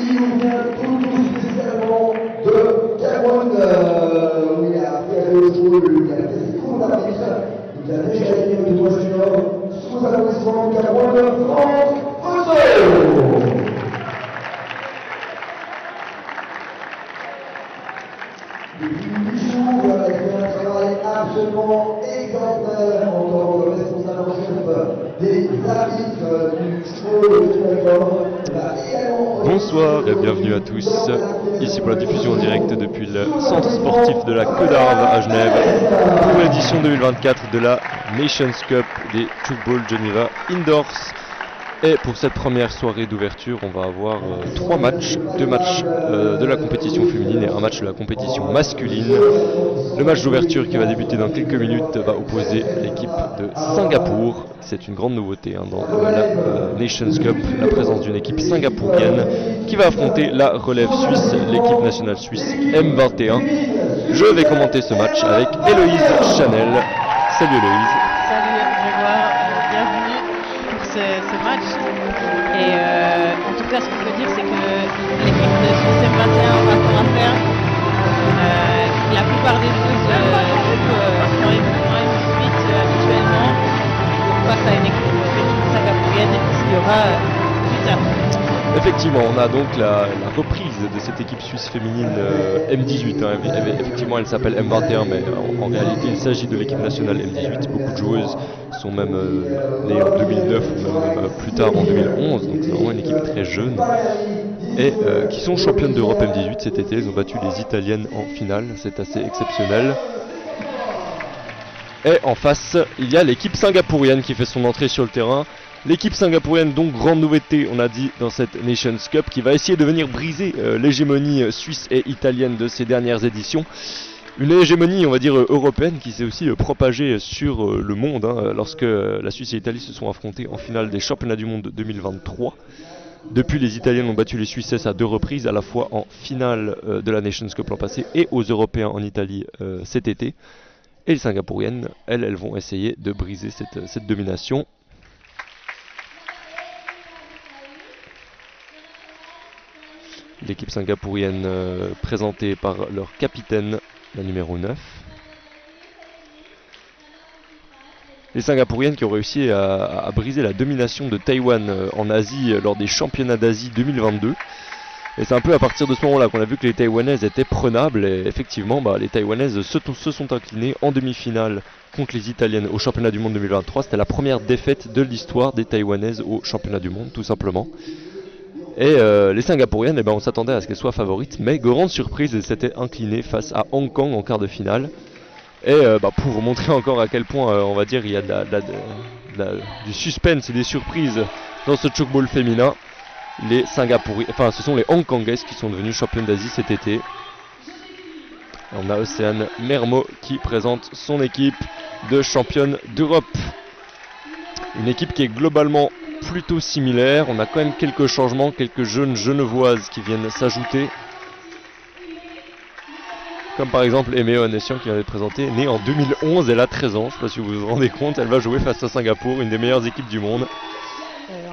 Il nous vient tout spécialement de Cameroun, où il a fait le football, il a fait ses cours d'arbitre, il a déjà gagné le tournoi junior, sous applaudissements de Cameroun, Franck Otto. Depuis 8 jours, elle fait un travail absolument exemplaire en tant que responsable en chef des arbitres du football du D'accord. Bonsoir et bienvenue à tous, ici pour la diffusion en direct depuis le centre sportif de la Queue d'Arve à Genève pour l'édition 2024 de la Nations Cup des Football Geneva Indoors. Et pour cette première soirée d'ouverture, on va avoir 3 matchs, 2 matchs de la compétition féminine et un match de la compétition masculine. Le match d'ouverture qui va débuter dans quelques minutes va opposer l'équipe de Singapour. C'est une grande nouveauté dans la Nations Cup, la présence d'une équipe singapourienne qui va affronter la relève suisse, l'équipe nationale suisse M21. Je vais commenter ce match avec Héloïse Chanel. Salut Héloïse. Salut Grégoire, bienvenue pour ce match. Et en tout cas, ce qu'on peut dire, c'est que l'équipe de Suisse M21 va encore à faire. La plupart des joueuses jouent en M18 habituellement face à une équipe singapourienne qui y aura plus tard. Effectivement, on a donc la reprise de cette équipe suisse féminine M18. Effectivement, elle s'appelle M21, mais en réalité, il s'agit de l'équipe nationale M18. Beaucoup de joueuses sont même nées en 2009 ou même plus tard en 2011, donc c'est vraiment une équipe très jeune. Et qui sont championnes d'Europe M18 cet été. Elles ont battu les Italiennes en finale, c'est assez exceptionnel. Et en face, il y a l'équipe singapourienne qui fait son entrée sur le terrain. L'équipe singapourienne, donc grande nouveauté, on a dit, dans cette Nations Cup, qui va essayer de venir briser l'hégémonie suisse et italienne de ces dernières éditions. Une hégémonie, on va dire, européenne qui s'est aussi propagée sur le monde, lorsque la Suisse et l'Italie se sont affrontées en finale des championnats du monde 2023. Depuis, les Italiennes ont battu les Suisses à 2 reprises, à la fois en finale de la Nations Cup l'an passé et aux Européens en Italie cet été. Et les Singapouriennes, elles vont essayer de briser cette domination. L'équipe singapourienne présentée par leur capitaine, la numéro 9. Les Singapouriennes qui ont réussi à briser la domination de Taïwan en Asie lors des championnats d'Asie 2022. Et c'est un peu à partir de ce moment-là qu'on a vu que les Taïwanaises étaient prenables. Et effectivement, les Taïwanaises se sont inclinées en demi-finale contre les Italiennes au championnat du monde 2023. C'était la première défaite de l'histoire des Taïwanaises au championnat du monde, tout simplement. Et les Singapouriennes, on s'attendait à ce qu'elles soient favorites, mais grande surprise, elles s'étaient inclinées face à Hong Kong en quart de finale. Et pour montrer encore à quel point, on va dire, il y a du suspense et des surprises dans ce chokball féminin, les Singapouriens, enfin ce sont les Hongkongaises qui sont devenues championnes d'Asie cet été. On a Océane Mermo qui présente son équipe de championne d'Europe. Une équipe qui est globalement plutôt similaire. On a quand même quelques changements, quelques jeunes genevoises qui viennent s'ajouter. Comme par exemple Emeo Onesian qui vient d'être présentée, née en 2011, elle a 13 ans, je ne sais pas si vous vous rendez compte, elle va jouer face à Singapour, une des meilleures équipes du monde.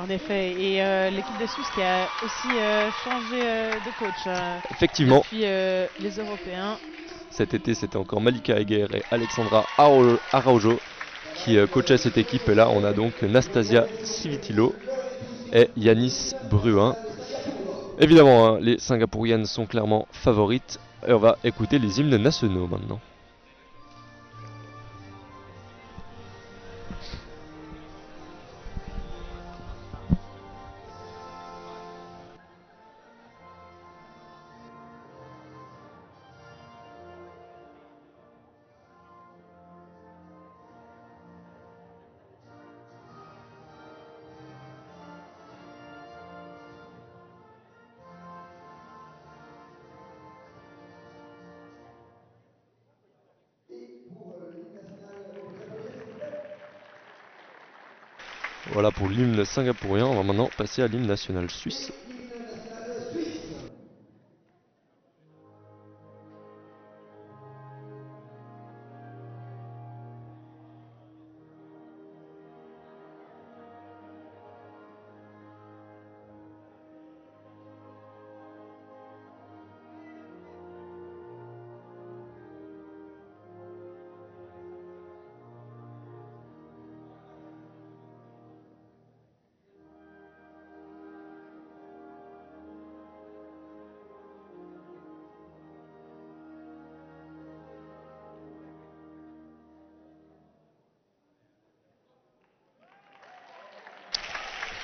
En effet, et l'équipe de Suisse qui a aussi changé de coach effectivement. Depuis les Européens. Cet été, c'était encore Malika Eger et Alexandra Araujo qui coachaient cette équipe. Et là, on a donc Nastasia Civitilo et Yanis Bruin. Évidemment, les Singapouriennes sont clairement favorites. Et on va écouter les hymnes nationaux maintenant. Voilà pour l'hymne singapourien, on va maintenant passer à l'hymne national suisse.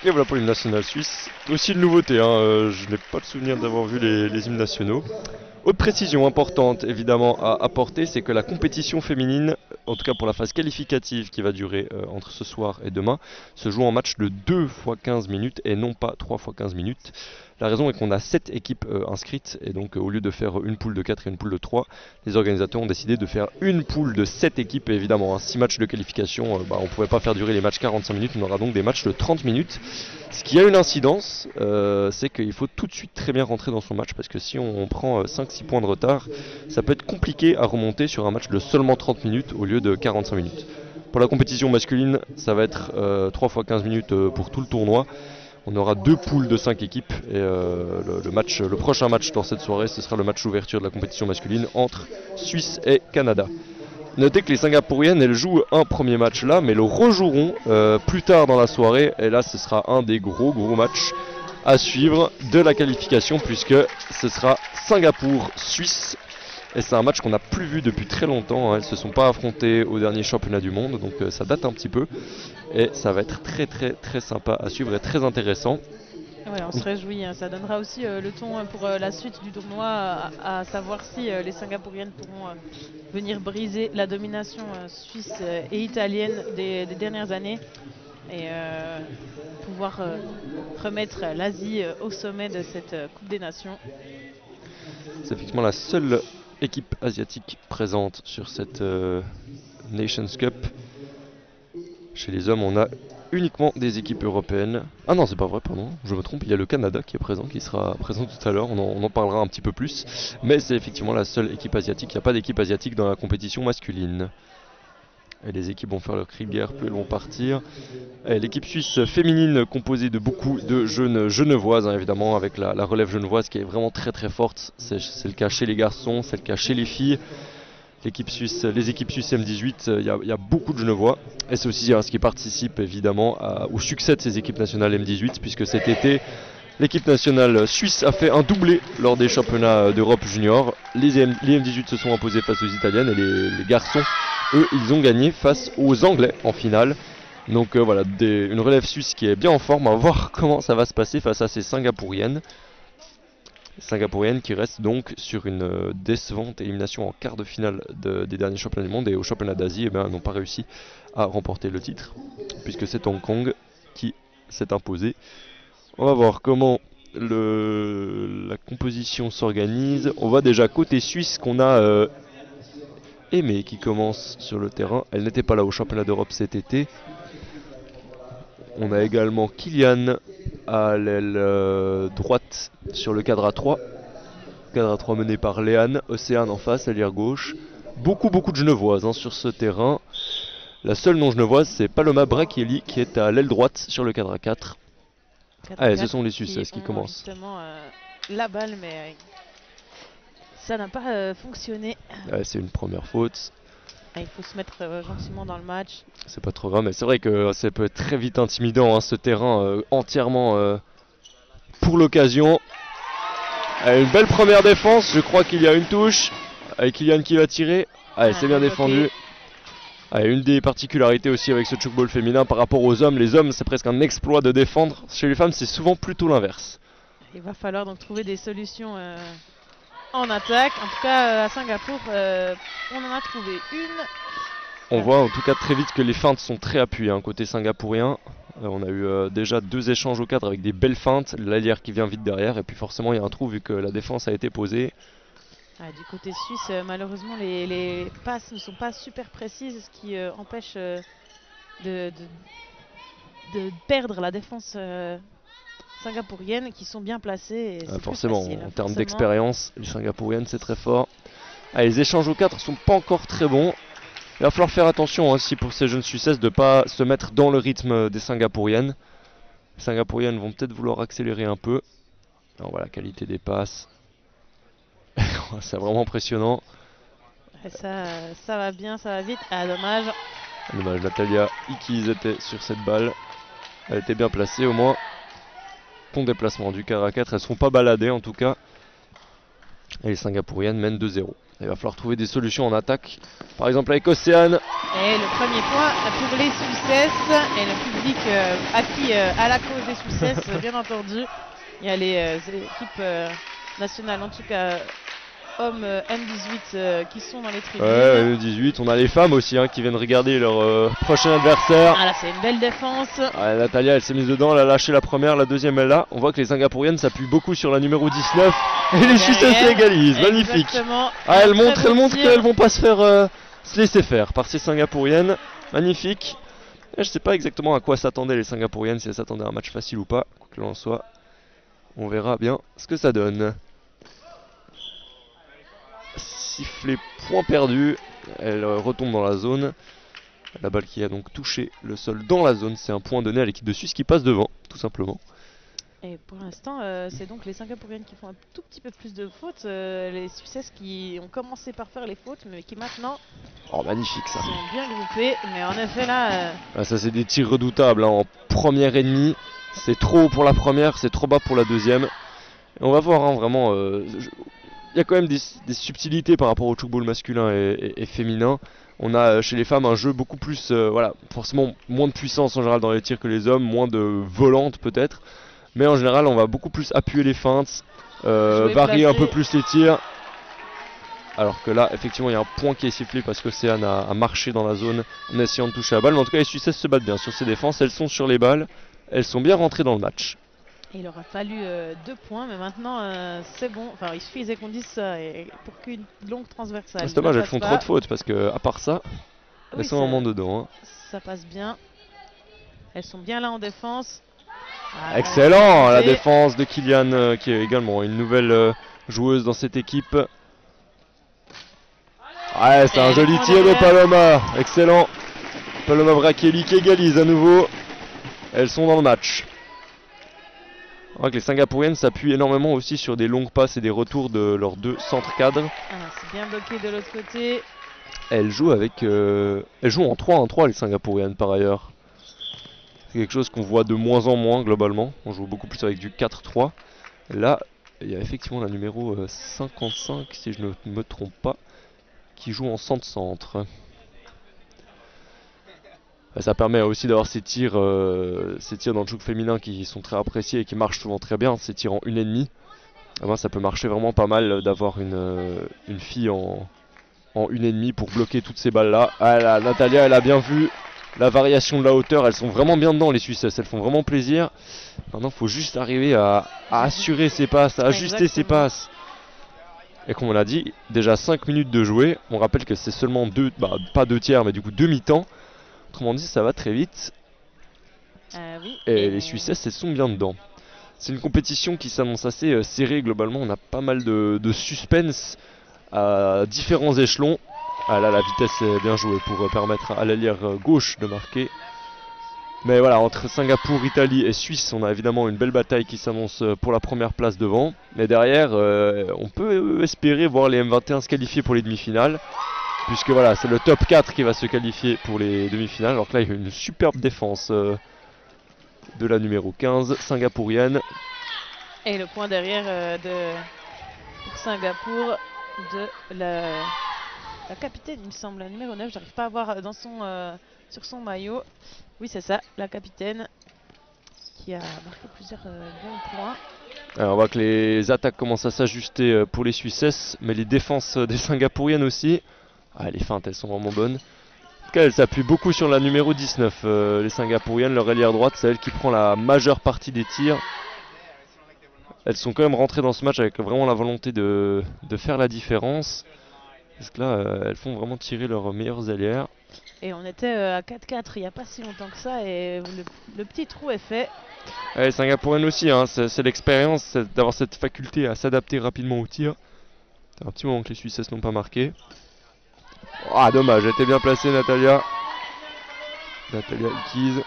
Et voilà pour l'hymne national suisse. Aussi une nouveauté, hein, je n'ai pas le souvenir d'avoir vu les hymnes nationaux. Autre précision importante évidemment à apporter, c'est que la compétition féminine, en tout cas pour la phase qualificative qui va durer entre ce soir et demain, se joue en match de 2 fois 15 minutes et non pas 3 fois 15 minutes. La raison est qu'on a 7 équipes inscrites et donc au lieu de faire une poule de 4 et une poule de 3, les organisateurs ont décidé de faire une poule de 7 équipes et évidemment 6 matchs de qualification, on ne pouvait pas faire durer les matchs 45 minutes, on aura donc des matchs de 30 minutes. Ce qui a une incidence, c'est qu'il faut tout de suite très bien rentrer dans son match parce que si on prend 5-6 points de retard, ça peut être compliqué à remonter sur un match de seulement 30 minutes au lieu de 45 minutes. Pour la compétition masculine, ça va être 3 fois 15 minutes pour tout le tournoi. On aura 2 poules de 5 équipes et le prochain match dans cette soirée, ce sera le match d'ouverture de la compétition masculine entre Suisse et Canada. Notez que les Singapouriennes, elles jouent un premier match là, mais le rejoueront plus tard dans la soirée. Et là, ce sera un des gros matchs à suivre de la qualification, puisque ce sera Singapour-Suisse. Et c'est un match qu'on n'a plus vu depuis très longtemps, hein. Elles ne se sont pas affrontées au dernier championnat du monde, donc ça date un petit peu. Et ça va être très sympa à suivre et très intéressant. Ouais, on se réjouit, hein. Ça donnera aussi le ton pour la suite du tournoi, à savoir si les Singapouriennes pourront venir briser la domination suisse et italienne des dernières années et pouvoir remettre l'Asie au sommet de cette Coupe des Nations. C'est effectivement la seule équipe asiatique présente sur cette Nations Cup. Chez les hommes, on a uniquement des équipes européennes. Ah non, c'est pas vrai, pardon, je me trompe, il y a le Canada qui est présent, qui sera présent tout à l'heure, on en parlera un petit peu plus. Mais c'est effectivement la seule équipe asiatique, il n'y a pas d'équipe asiatique dans la compétition masculine. Et les équipes vont faire leur cri de guerre, puis elles vont partir. L'équipe suisse féminine composée de beaucoup de jeunes genevoises, hein, évidemment, avec la relève genevoise qui est vraiment très forte. C'est le cas chez les garçons, c'est le cas chez les filles. Les équipes suisses M18, il y a beaucoup de Genevois. Et c'est aussi ce qui participe évidemment au succès de ces équipes nationales M18, puisque cet été, l'équipe nationale suisse a fait un doublé lors des championnats d'Europe junior. Les M18 se sont imposés face aux Italiennes et les garçons, eux, ils ont gagné face aux Anglais en finale. Donc voilà, une relève suisse qui est bien en forme. On va voir comment ça va se passer face à ces Singapouriennes. Singapouriennes qui restent donc sur une décevante élimination en quart de finale des derniers championnats du monde, et au championnat d'Asie, n'ont pas réussi à remporter le titre, puisque c'est Hong Kong qui s'est imposé. On va voir comment la composition s'organise. On voit déjà côté suisse qu'on a Aimé qui commence sur le terrain. Elle n'était pas là au championnat d'Europe cet été. On a également Kylian à l'aile droite sur le cadre A3. Cadre A3 mené par Léane. Océane en face, à l'aile gauche. Beaucoup de genevoises sur ce terrain. La seule non genevoise, c'est Paloma Bracchielli qui est à l'aile droite sur le cadre A4. Allez, ce sont les Suisses qui commencent. Justement la balle, mais ça n'a pas fonctionné. C'est une première faute. Il faut se mettre gentiment dans le match. C'est pas trop grave, mais c'est vrai que ça peut être très vite intimidant, ce terrain entièrement pour l'occasion. Une belle première défense, je crois qu'il y a une touche. Avec Kylian qui va tirer. Allez, c'est bien défendu. Allez, une des particularités aussi avec ce chokeball féminin par rapport aux hommes. Les hommes, c'est presque un exploit de défendre. Chez les femmes, c'est souvent plutôt l'inverse. Il va falloir donc trouver des solutions en attaque. En tout cas, à Singapour, on en a trouvé une. On voit en tout cas très vite que les feintes sont très appuyées côté singapourien. On a eu déjà 2 échanges au cadre avec des belles feintes. L'allière qui vient vite derrière. Et puis forcément, il y a un trou vu que la défense a été posée. Du côté suisse, malheureusement, les passes ne sont pas super précises, ce qui empêche de perdre la défense singapourienne, qui sont bien placées. Et forcément, facile, en termes d'expérience, les singapouriennes, c'est très fort. Les échanges au 4 sont pas encore très bons. Il va falloir faire attention aussi pour ces jeunes Suissesses de ne pas se mettre dans le rythme des Singapouriennes. Les Singapouriennes vont peut-être vouloir accélérer un peu. Alors voilà, qualité des passes. C'est vraiment impressionnant. Ça va bien, ça va vite. Dommage. Dommage, Natalia Ikiz était sur cette balle. Elle était bien placée au moins. Bon déplacement du carré à 4. Elles ne seront pas baladées en tout cas. Et les Singapouriennes mènent 2-0. Il va falloir trouver des solutions en attaque. Par exemple avec Océane. Et le premier point pour les Suissesses. Et le public acquis à la cause des Suissesses, bien entendu. Il y a les équipes nationales, en tout cas hommes M18 qui sont dans les tribunes. Ouais, M18. On a les femmes aussi hein, qui viennent regarder leur prochain adversaire. Ah là, c'est une belle défense. Ouais, Natalia, elle s'est mise dedans, elle a lâché la première, la deuxième elle là. On voit que les Singapouriennes s'appuient beaucoup sur la numéro 19. Et les Suissesses égalisent, magnifique. Ah, elles montrent qu'elles vont pas se laisser faire par ces Singapouriennes. Magnifique. Et je sais pas exactement à quoi s'attendaient les Singapouriennes, si elles s'attendaient à un match facile ou pas. Quoi qu'il en soit, on verra bien ce que ça donne. Sifflet, point perdu. Elle retombe dans la zone. La balle qui a donc touché le sol dans la zone, c'est un point donné à l'équipe de Suisse qui passe devant, tout simplement. Et pour l'instant, c'est donc les Singapouriennes qui font un tout petit peu plus de fautes. Les Suissesses qui ont commencé par faire les fautes, mais qui maintenant magnifique ça. sont bien groupées. Mais en effet, là. Ça, c'est des tirs redoutables hein, en première et demie. C'est trop haut pour la première, c'est trop bas pour la deuxième. Et on va voir hein, vraiment. Il y a quand même des subtilités par rapport au tchoukball masculin et féminin. On a chez les femmes un jeu beaucoup plus, voilà, forcément moins de puissance en général dans les tirs que les hommes, moins de volante peut-être. Mais en général, on va beaucoup plus appuyer les feintes, varier un peu plus les tirs. Alors que là, effectivement, il y a un point qui est sifflé parce qu'Océane a marché dans la zone en essayant de toucher la balle. Mais en tout cas, les Suissesses se battent bien sur ces défenses. Elles sont sur les balles, elles sont bien rentrées dans le match. Il aura fallu 2 points, mais maintenant c'est bon. Enfin, il suffisait qu'on dise ça et pour qu'une longue transversale. C'est dommage, elles font trop de fautes parce que, à part ça, elles sont vraiment dedans. Hein. Ça passe bien. Elles sont bien là en défense. Ah, excellent la défense de Kylian, qui est également une nouvelle joueuse dans cette équipe. Ouais, c'est un joli tir de Paloma. Excellent. Paloma Vrakeli qui égalise à nouveau. Elles sont dans le match. On voit que les Singapouriennes s'appuient énormément aussi sur des longues passes et des retours de leurs 2 centres cadres. C'est bien bloqué de l'autre côté. Elles jouent avec, elles jouent en 3-1-3 les Singapouriennes par ailleurs. C'est quelque chose qu'on voit de moins en moins globalement. On joue beaucoup plus avec du 4-3. Là, il y a effectivement la numéro 55 si je ne me trompe pas, qui joue en centre-centre. Ça permet aussi d'avoir ces tirs dans le chouk féminin qui sont très appréciés et qui marchent souvent très bien, ces tirs en 1,5. Ça peut marcher vraiment pas mal d'avoir une fille en 1,5 pour bloquer toutes ces balles là. Ah là, Natalia elle a bien vu la variation de la hauteur, elles sont vraiment bien dedans les Suissesses, elles font vraiment plaisir. Maintenant il faut juste arriver à assurer ses passes, à ajuster ses passes. Et comme on l'a dit, déjà 5 minutes de jouer, on rappelle que c'est seulement pas 2 tiers mais du coup 2 mi-temps. Autrement dit, ça va très vite. Oui, et les Suissesses, elles sont bien dedans. C'est une compétition qui s'annonce assez serrée globalement. On a pas mal de suspense à différents échelons. Ah là, la vitesse est bien jouée pour permettre à l'ailière gauche de marquer. Mais voilà, entre Singapour, Italie et Suisse, on a évidemment une belle bataille qui s'annonce pour la première place devant. Mais derrière, on peut espérer voir les M21 se qualifier pour les demi-finales. Puisque voilà, c'est le top 4 qui va se qualifier pour les demi-finales. Alors que là, il y a une superbe défense de la numéro 15, singapourienne. Et le point derrière pour Singapour de la capitaine, il me semble, la numéro 9. J'arrive pas à voir sur son maillot. Oui, c'est ça, la capitaine qui a marqué plusieurs bons points. Alors on voit que les attaques commencent à s'ajuster pour les Suissesses, mais les défenses des Singapouriennes aussi. Ah, les feintes, elles sont vraiment bonnes. En tout cas, elles s'appuient beaucoup sur la numéro 19, les Singapouriennes. Leur ailière droite, c'est elle qui prend la majeure partie des tirs. Elles sont quand même rentrées dans ce match avec vraiment la volonté de faire la différence. Parce que là, elles font vraiment tirer leurs meilleures ailières. Et on était à 4-4 il n'y a pas si longtemps que ça, et le petit trou est fait. Ouais, les Singapouriennes aussi, hein, c'est l'expérience d'avoir cette faculté à s'adapter rapidement au tir. C'est un petit moment que les Suissesses n'ont pas marqué. Ah dommage, elle était bien placée Natalia. Natalia Ikiz,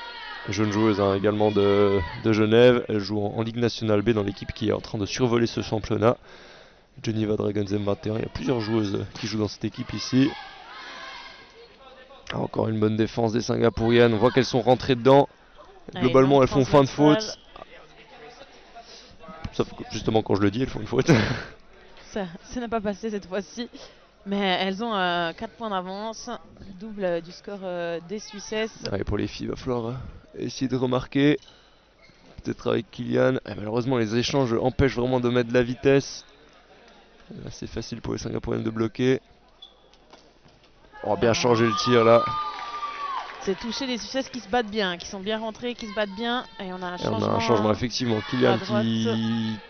jeune joueuse hein, également de Genève. Elle joue en Ligue nationale B dans l'équipe qui est en train de survoler ce championnat. Geneva Dragons M21, il y a plusieurs joueuses qui jouent dans cette équipe ici. Encore une bonne défense des Singapouriennes, on voit qu'elles sont rentrées dedans. Globalement elles font fin de faute. Sauf que justement quand je le dis, elles font une faute. ça n'a pas passé cette fois-ci. Mais elles ont 4 points d'avance, double du score des Suissesses. Ouais, pour les filles, il va falloir essayer de remarquer. Peut-être avec Kylian. Malheureusement, les échanges empêchent vraiment de mettre de la vitesse. C'est facile pour les Singapouriennes de bloquer. On va bien changer le tir là. C'est toucher les Suissesses qui se battent bien, qui sont bien rentrées, qui se battent bien. Et on a un changement. On a un changement effectivement. Kylian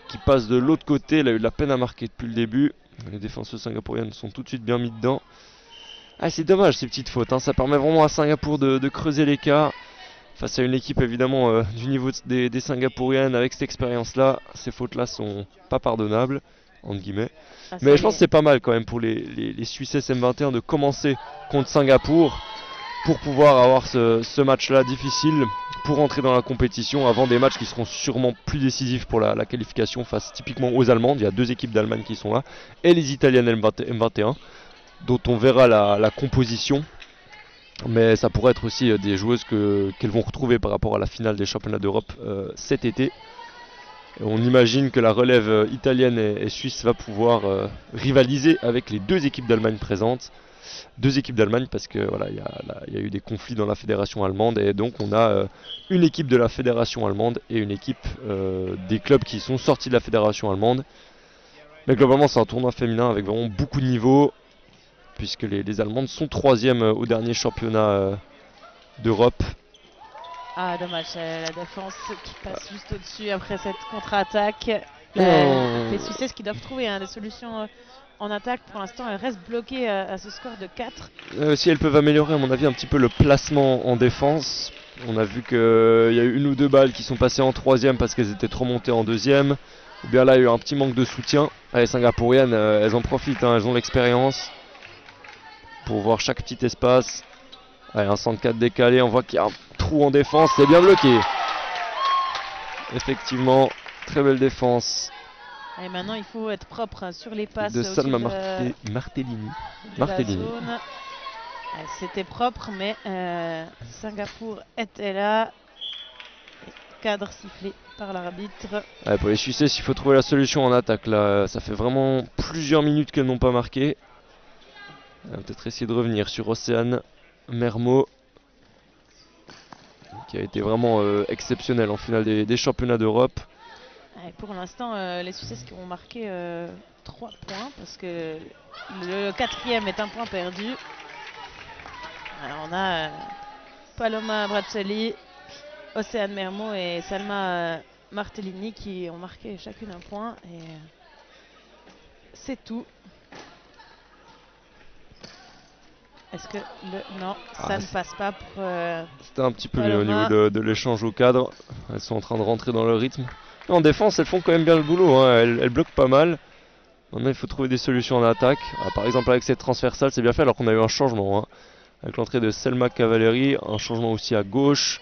qui passe de l'autre côté. Il a eu de la peine à marquer depuis le début. Les défenseurs singapouriennes sont tout de suite bien mis dedans. Ah, c'est dommage ces petites fautes. Hein. Ça permet vraiment à Singapour de creuser l'écart. Face à une équipe évidemment du niveau des Singapouriennes avec cette expérience-là. Ces fautes-là sont pas pardonnables, entre guillemets. Ah, mais je pense que c'est pas mal quand même pour les Suissesses M21 de commencer contre Singapour pour pouvoir avoir ce match-là difficile pour entrer dans la compétition avant des matchs qui seront sûrement plus décisifs pour la qualification face typiquement aux Allemandes. Il y a 2 équipes d'Allemagne qui sont là et les Italiennes M21 dont on verra la composition. Mais ça pourrait être aussi des joueuses qu'elles vont retrouver par rapport à la finale des championnats d'Europe cet été. Et on imagine que la relève italienne et suisse va pouvoir rivaliser avec les 2 équipes d'Allemagne présentes. 2 équipes d'Allemagne parce que voilà, il y a eu des conflits dans la fédération allemande et donc on a une équipe de la fédération allemande et une équipe des clubs qui sont sortis de la fédération allemande. Mais globalement c'est un tournoi féminin avec vraiment beaucoup de niveaux puisque les Allemandes sont 3e au dernier championnat d'Europe. Ah dommage, la défense qui passe juste au-dessus après cette contre-attaque. Les Suisses qui doivent trouver des solutions en attaque. Pour l'instant, elles restent bloquées à ce score de 4. Si elles peuvent améliorer à mon avis un petit peu le placement en défense. On a vu qu'il y a eu 1 ou 2 balles qui sont passées en 3e parce qu'elles étaient trop montées en 2e. Ou bien là il y a eu un petit manque de soutien. Les Singapouriennes, elles en profitent, hein, elles ont l'expérience pour voir chaque petit espace. Allez, un 104 décalé, on voit qu'il y a un trou en défense, c'est bien bloqué. Effectivement, très belle défense. Et maintenant il faut être propre sur les passes de Salma Martellini. C'était propre, mais Singapour était là. Cadre sifflé par l'arbitre. Pour les Suisses, il faut trouver la solution en attaque. Là, ça fait vraiment plusieurs minutes qu'elles n'ont pas marqué. On va peut-être essayer de revenir sur Océane Mermo, qui a été vraiment exceptionnel en finale des championnats d'Europe. Pour l'instant, les Suisses qui ont marqué 3 points parce que le 4e est un point perdu. Alors on a Paloma Braccelli, Océane Mermo et Salma Martellini qui ont marqué chacune un point et c'est tout. Est-ce que non, ça ne passe pas pour c'était un petit peu mieux au niveau de l'échange au cadre. Elles sont en train de rentrer dans le rythme. En défense, elles font quand même bien le boulot, hein. Elles bloquent pas mal. Maintenant, il faut trouver des solutions en attaque. Par exemple, avec cette transversale, c'est bien fait alors qu'on a eu un changement. Hein. Avec l'entrée de Selma Cavalieri, un changement aussi à gauche.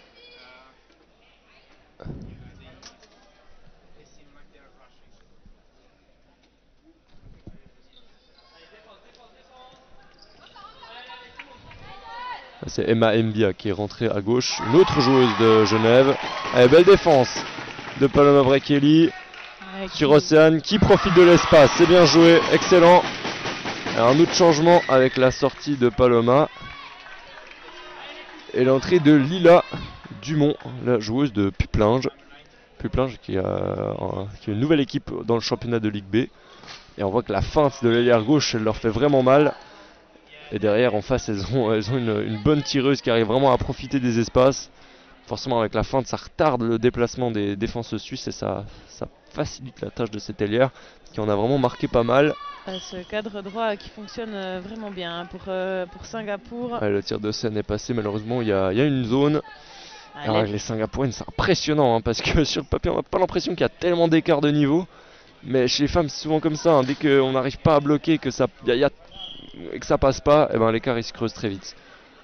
C'est Emma Mbia qui est rentrée à gauche, une autre joueuse de Genève. Allez, belle défense de Paloma Braccelli sur Océane qui profite de l'espace. C'est bien joué, excellent. Alors, un autre changement avec la sortie de Paloma. Et l'entrée de Lila Dumont, la joueuse de Puplinge. Puplinge qui a une nouvelle équipe dans le championnat de Ligue B. Et on voit que la feinte de l'ailière gauche, elle leur fait vraiment mal. Et derrière, en face, elles ont une bonne tireuse qui arrive vraiment à profiter des espaces. Forcément, avec la feinte, ça retarde le déplacement des défenseuses suisses et ça facilite la tâche de cette ailière qui en a vraiment marqué pas mal. Ce cadre droit qui fonctionne vraiment bien pour Singapour. Le tir de scène est passé, malheureusement, il y a une zone. Alors, avec les Singapouriennes, c'est impressionnant hein, parce que sur le papier, on n'a pas l'impression qu'il y a tellement d'écart de niveau. Mais chez les femmes, c'est souvent comme ça. Hein, dès qu'on n'arrive pas à bloquer, que ça passe pas, et ben l'écart il se creuse très vite.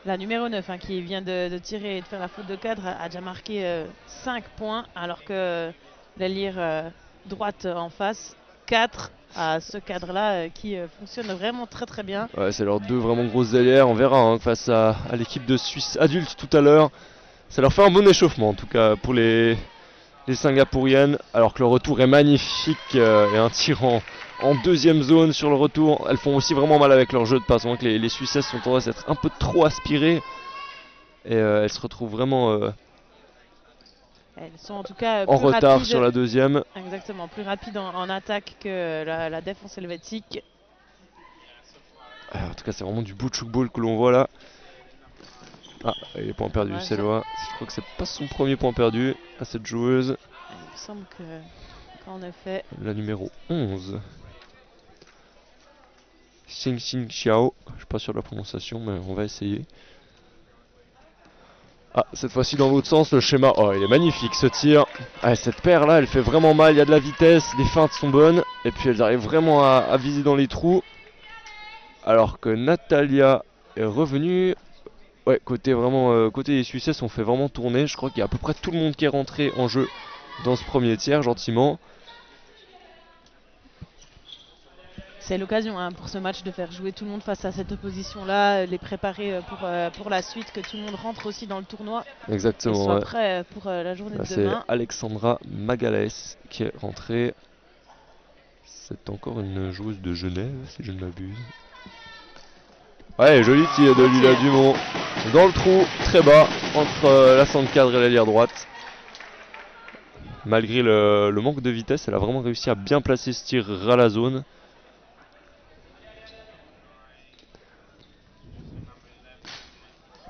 La numéro 9 hein, qui vient de tirer et de faire la faute de cadre a déjà marqué 5 points alors que l'ailière droite en face 4 à ce cadre là qui fonctionne vraiment très très bien. Ouais, c'est leurs 2 vraiment grosses ailières, on verra hein, face à l'équipe de Suisse adulte tout à l'heure. Ça leur fait un bon échauffement en tout cas pour les Singapouriennes alors que le retour est magnifique et un tir en deuxième zone sur le retour. Elles font aussi vraiment mal avec leur jeu de passe. On voit que les Suissesses sont tendance à être un peu trop aspirées. Et elles se retrouvent vraiment Elles sont en tout cas en plus retard rapides. sur la deuxième. Exactement, plus rapides en attaque que la défense helvétique. En tout cas, c'est vraiment du ball que l'on voit là. Ah, et les points perdus, Ouais, c'est loin. Je crois que c'est pas son premier point perdu à cette joueuse. Il me semble que, qu'en effet, La numéro 11. Xing Xing Xiao. Je suis pas sûr de la prononciation, mais on va essayer. Ah, cette fois-ci dans l'autre sens, le schéma. Oh, il est magnifique ce tir. Ah, cette paire là, elle fait vraiment mal. Il y a de la vitesse, les feintes sont bonnes. Et puis elles arrivent vraiment à viser dans les trous. Alors que Natalia est revenue. Ouais, côté vraiment, côté des Suissesses, on fait vraiment tourner. Je crois qu'il y a à peu près tout le monde qui est rentré en jeu dans ce premier tiers, gentiment. c'est l'occasion pour ce match de faire jouer tout le monde face à cette opposition-là, les préparer pour la suite, que tout le monde rentre aussi dans le tournoi. Exactement. Et soit Ouais. prêt pour la journée Là, de c'est demain. Alexandra Magalhaes qui est rentrée. C'est encore une joueuse de Genève, si je ne m'abuse. Ouais, joli tir de Lila Dumont. Dans le trou, très bas, entre la centre cadre et la lière droite. Malgré le manque de vitesse, elle a vraiment réussi à bien placer ce tir à la zone.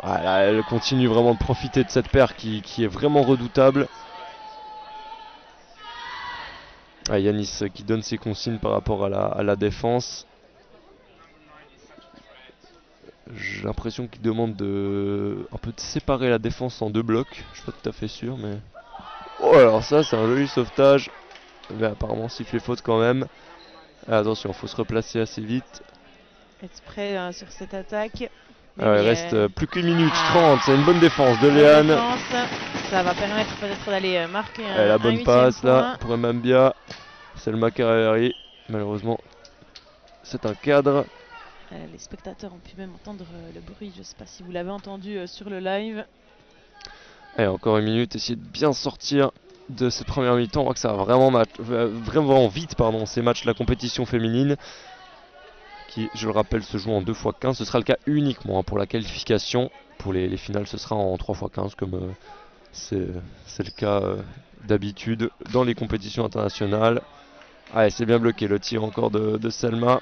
Voilà, elle continue vraiment de profiter de cette paire qui est vraiment redoutable. Ah, Yanis qui donne ses consignes par rapport à la défense. J'ai l'impression qu'il demande un peu de séparer la défense en deux blocs. Je suis pas tout à fait sûr, mais... Oh, alors ça, c'est un joli sauvetage. Mais apparemment, sifflet faute quand même. Ah, attention, faut se replacer assez vite. Être prêt sur cette attaque. Alors, il reste plus qu'une minute 30. C'est une bonne défense de Léane. Ça va permettre peut-être d'aller marquer la bonne passe point. là pour Mbia. Selma Carrieri. Malheureusement, c'est un cadre. Les spectateurs ont pu même entendre le bruit. Je ne sais pas si vous l'avez entendu sur le live. Allez, encore une minute. Essayer de bien sortir de cette première mi-temps. On voit que ça va vraiment vite, ces matchs de la compétition féminine. Qui, je le rappelle, se joue en 2x15. Ce sera le cas uniquement pour la qualification. Pour les finales, ce sera en 3x15 comme c'est le cas d'habitude dans les compétitions internationales. Ah, c'est bien bloqué le tir encore de Selma.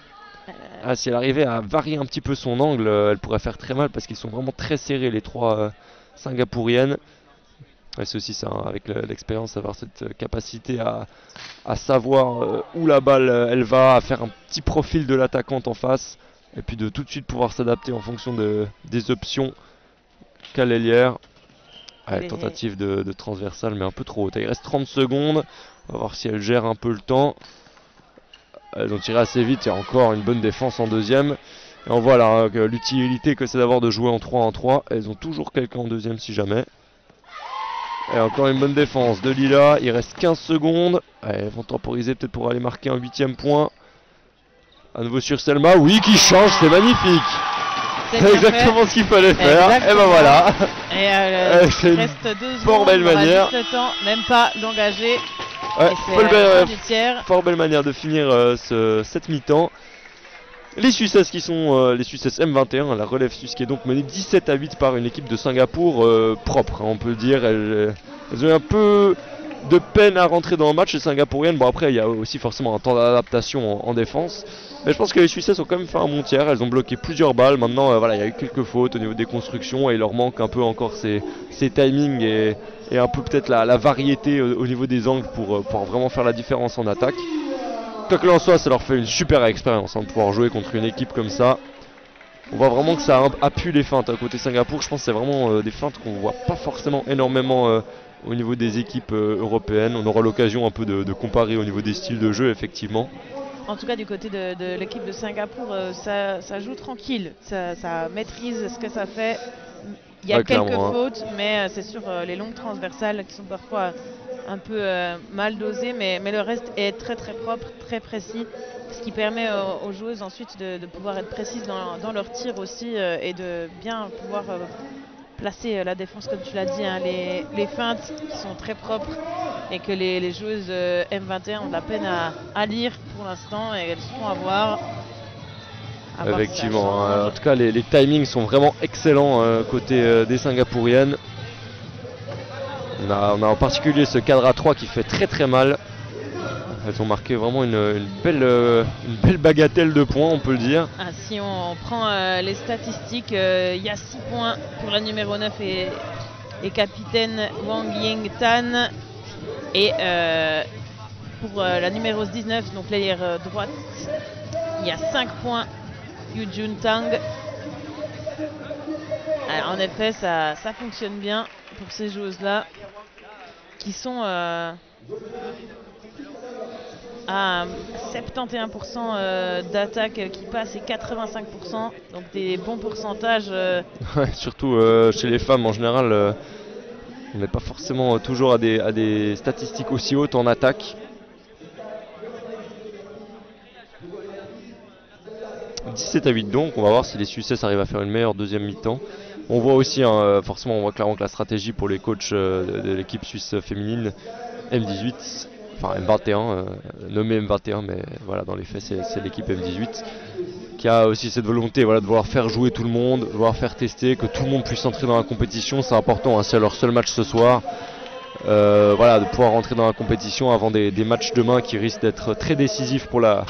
Ah, si elle arrivait à varier un petit peu son angle, elle pourrait faire très mal parce qu'ils sont vraiment très serrés les trois singapouriennes. Ouais, c'est aussi ça, avec l'expérience, avoir cette capacité à savoir où la balle elle va, à faire un petit profil de l'attaquante en face, et puis de tout de suite pouvoir s'adapter en fonction des options qu'a l'ailière. Ouais, tentative de transversale, mais un peu trop haute. Il reste 30 secondes, on va voir si elle gère un peu le temps. Elles ont tiré assez vite, il y a encore une bonne défense en deuxième. Et on voit là l'utilité que c'est d'avoir de jouer en 3 en 3. Elles ont toujours quelqu'un en deuxième si jamais. Et encore une bonne défense de Lila, il reste 15 secondes. Elles vont temporiser peut-être pour aller marquer un 8ème point. À nouveau sur Selma, oui qui change, c'est magnifique. C'est exactement ce qu'il fallait faire. Et ben voilà. Et il reste 2 secondes, belle manière. le temps, même pas d'engager. Ouais, fort belle manière de finir cette mi-temps. Les Suissesses qui sont les Suissesses M21, la relève suisse qui est donc menée 17-8 par une équipe de Singapour propre, on peut le dire. Elles ont eu un peu de peine à rentrer dans le match, les Singapouriennes. Bon, après, il y a aussi forcément un temps d'adaptation en défense. Mais je pense que les Suissesses ont quand même fait un bon tiers. Elles ont bloqué plusieurs balles. Maintenant, voilà, il y a eu quelques fautes au niveau des constructions et il leur manque un peu encore ces timings et un peu peut-être la variété au niveau des angles pour vraiment faire la différence en attaque. Quoi que l'en soit, ça leur fait une super expérience de pouvoir jouer contre une équipe comme ça. On voit vraiment que ça appuie les feintes. Côté Singapour, je pense que c'est vraiment des feintes qu'on voit pas forcément énormément au niveau des équipes européennes. On aura l'occasion un peu de comparer au niveau des styles de jeu, effectivement. En tout cas, du côté de l'équipe de Singapour, ça joue tranquille. Ça maîtrise ce que ça fait. Il y a quelques fautes, mais c'est sur les longues transversales qui sont parfois un peu mal dosées, mais le reste est très très propre, très précis, ce qui permet aux joueuses ensuite de pouvoir être précises dans leur tir aussi et de bien pouvoir placer la défense, comme tu l'as dit, hein, les feintes qui sont très propres et que les joueuses M21 ont de la peine à lire pour l'instant et elles se font avoir. Effectivement, en tout cas les timings sont vraiment excellents côté des Singapouriennes. On a en particulier ce cadre à 3 qui fait très mal. Elles ont marqué vraiment une belle bagatelle de points, on peut le dire. Ah, si on prend les statistiques, il y a 6 points pour la numéro 9 et capitaine Wang Ying Tan. Et pour la numéro 19, donc l'ailière droite, il y a 5 points, Yu Jun Tang. Alors en effet, ça fonctionne bien pour ces joueuses-là, qui sont à 71% d'attaque qui passe et 85%, donc des bons pourcentages. Ouais, surtout chez les femmes en général, on n'est pas forcément toujours à des statistiques aussi hautes en attaque. 17-8 donc, on va voir si les Suisses arrivent à faire une meilleure deuxième mi-temps. On voit aussi, forcément, on voit clairement que la stratégie pour les coachs de l'équipe suisse féminine M18, enfin M21, nommé M21, mais voilà, dans les faits c'est l'équipe M18, qui a aussi cette volonté, voilà, de vouloir faire jouer tout le monde, de vouloir faire tester, que tout le monde puisse entrer dans la compétition. C'est important, hein, c'est leur seul match ce soir. Voilà, de pouvoir rentrer dans la compétition avant des matchs demain qui risquent d'être très décisifs pour la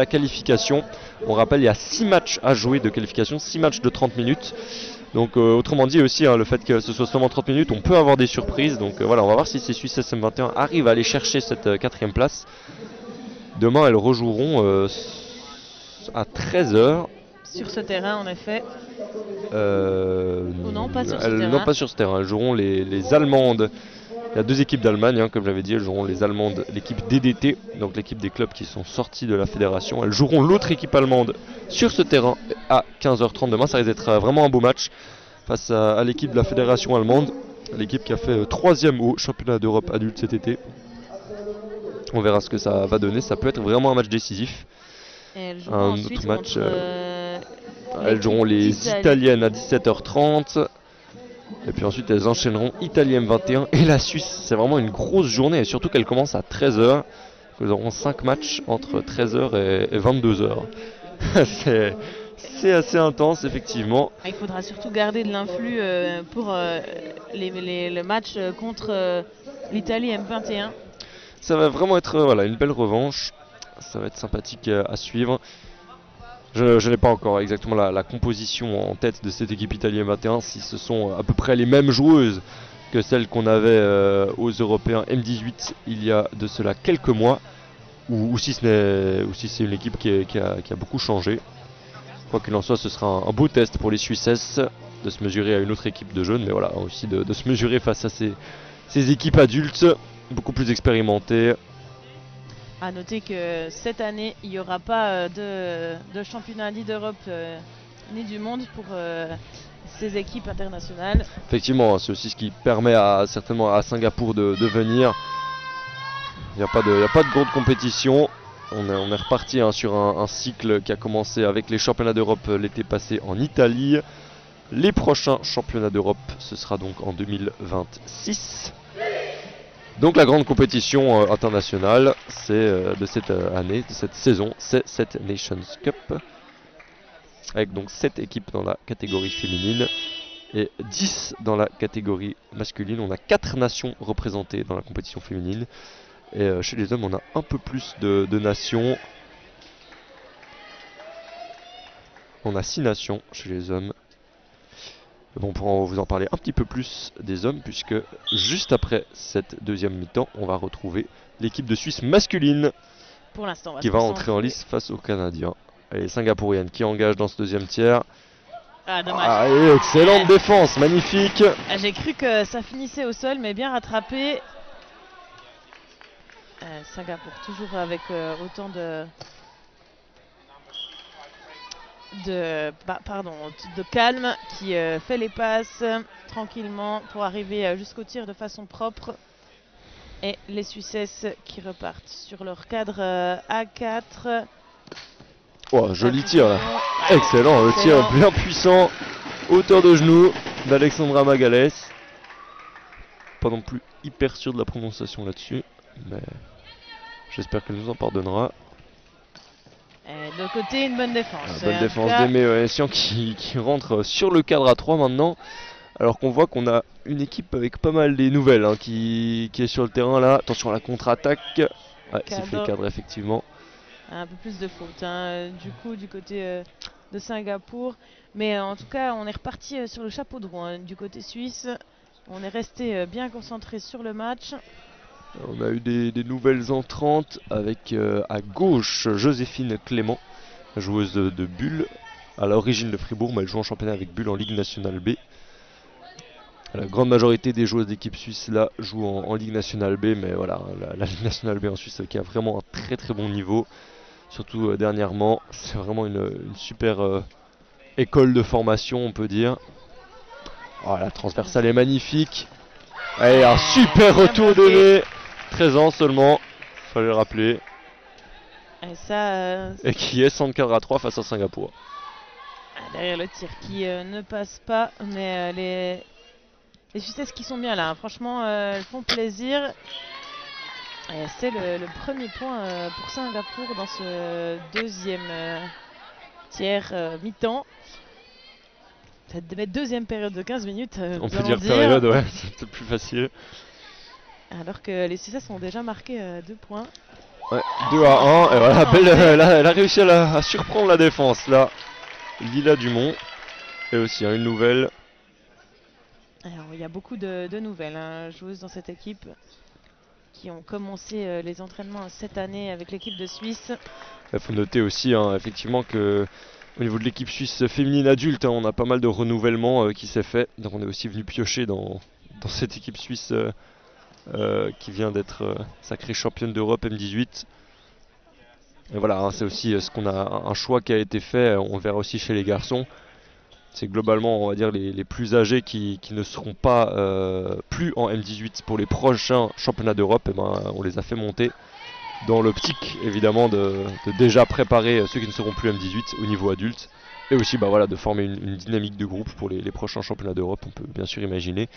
qualification. On rappelle, il y a 6 matchs à jouer de qualification, 6 matchs de 30 minutes. Donc autrement dit aussi, hein, le fait que ce soit seulement 30 minutes, on peut avoir des surprises. Donc voilà, on va voir si ces Suisses M21 arrivent à aller chercher cette 4e place. Demain, elles rejoueront à 13h. Sur ce terrain, en effet. Ou non, pas sur ce terrain. Non, pas sur ce terrain. Elles joueront les Allemandes. Il y a 2 équipes d'Allemagne, hein, comme j'avais dit. Elles joueront les Allemandes, l'équipe DDT, donc l'équipe des clubs qui sont sortis de la fédération. Elles joueront l'autre équipe allemande sur ce terrain à 15h30 demain. Ça risque d'être vraiment un beau match face à l'équipe de la fédération allemande. L'équipe qui a fait 3e au championnat d'Europe adulte cet été. On verra ce que ça va donner. Ça peut être vraiment un match décisif. Et un autre match. Elles joueront les Italiennes à 17h30. Et puis ensuite elles enchaîneront Italie M21 et la Suisse. C'est vraiment une grosse journée et surtout qu'elle commence à 13h. Nous aurons 5 matchs entre 13h et 22h. C'est assez intense effectivement. Il faudra surtout garder de l'influx pour le match contre l'Italie M21. Ça va vraiment être voilà, une belle revanche. Ça va être sympathique à suivre. Je n'ai pas encore exactement la composition en tête de cette équipe italienne 21, si ce sont à peu près les mêmes joueuses que celles qu'on avait aux Européens M18 il y a de cela quelques mois, ou si c'est une équipe qui a beaucoup changé. Quoi qu'il en soit, ce sera un beau test pour les Suisses de se mesurer à une autre équipe de jeunes, mais voilà, aussi de se mesurer face à ces équipes adultes, beaucoup plus expérimentées. A noter que cette année, il n'y aura pas de championnat ni d'Europe ni du monde pour ces équipes internationales. Effectivement, c'est aussi ce qui permet certainement à Singapour de venir. Il n'y a pas de grande compétition. On est reparti sur un cycle qui a commencé avec les championnats d'Europe l'été passé en Italie. Les prochains championnats d'Europe, ce sera donc en 2026. Donc la grande compétition internationale, c'est de cette année, de cette saison, c'est cette Nations Cup. Avec donc 7 équipes dans la catégorie féminine et 10 dans la catégorie masculine. On a 4 nations représentées dans la compétition féminine. Et chez les hommes, on a un peu plus de nations. On a 6 nations chez les hommes. Bon, on pourra vous en parler un petit peu plus des hommes, puisque juste après cette deuxième mi-temps, on va retrouver l'équipe de Suisse masculine pour l'instant, qui va entrer en lice face aux Canadiens. Et les Singapouriennes qui engagent dans ce deuxième tiers. Ah, dommage. Ah, et excellente défense, magnifique. J'ai cru que ça finissait au sol, mais bien rattrapé. Singapour, toujours avec autant de calme, qui fait les passes tranquillement pour arriver jusqu'au tir de façon propre. Et les Suisses qui repartent sur leur cadre A4. Oh, joli tir là. Excellent, le tir bien puissant, hauteur de genou. d'Alexandra Magalhães. Pas non plus hyper sûr de la prononciation là-dessus, mais j'espère qu'elle nous en pardonnera. Et de côté, une bonne défense. Bonne défense d'Aimé Essian qui rentre sur le cadre à 3 maintenant. Alors qu'on voit qu'on a une équipe avec pas mal des nouvelles hein, qui est sur le terrain là. Attention à la contre-attaque. Ouais, sifflet cadre effectivement. Un peu plus de fautes du coup du côté de Singapour. Mais en tout cas, on est reparti sur le chapeau de roue du côté suisse. On est resté bien concentré sur le match. On a eu des nouvelles entrantes avec à gauche Joséphine Clément, joueuse de Bulle, à l'origine de Fribourg, mais elle joue en championnat avec Bulle en Ligue nationale B. La grande majorité des joueuses d'équipe suisse là jouent en Ligue nationale B, mais voilà, la Ligue nationale B en Suisse qui a vraiment un très très bon niveau, surtout dernièrement. C'est vraiment une super école de formation, on peut dire. Oh, la transversale est magnifique. Et un super retour de nez. 13 ans seulement, fallait le rappeler. Et ça. Et qui est sans cadre à 3 face à Singapour. Derrière le tir qui ne passe pas, mais les Suisses qui sont bien là, franchement, elles font plaisir. Et c'est le premier point pour Singapour dans ce deuxième tiers mi-temps. Cette deuxième période de 15 minutes. On peut dire période, ouais, c'est plus facile. Alors que les Suisses ont déjà marqué 2 points. Ouais, 2 à 1. Et voilà, belle, elle a réussi à surprendre la défense là. Lila Dumont. Et aussi une nouvelle. Alors, il y a beaucoup de nouvelles joueuses dans cette équipe qui ont commencé les entraînements cette année avec l'équipe de Suisse. Il faut noter aussi effectivement que au niveau de l'équipe suisse féminine adulte, on a pas mal de renouvellement qui s'est fait. Donc on est aussi venu piocher dans cette équipe suisse qui vient d'être sacrée championne d'Europe M18. Et voilà, c'est aussi ce qu'on a un choix qui a été fait. On le verra aussi chez les garçons. C'est globalement, on va dire, les plus âgés qui ne seront pas plus en M18 pour les prochains championnats d'Europe. Et ben, on les a fait monter dans l'optique, évidemment, de déjà préparer ceux qui ne seront plus M18 au niveau adulte. Et aussi, bah, voilà, de former une dynamique de groupe pour les prochains championnats d'Europe. On peut bien sûr imaginer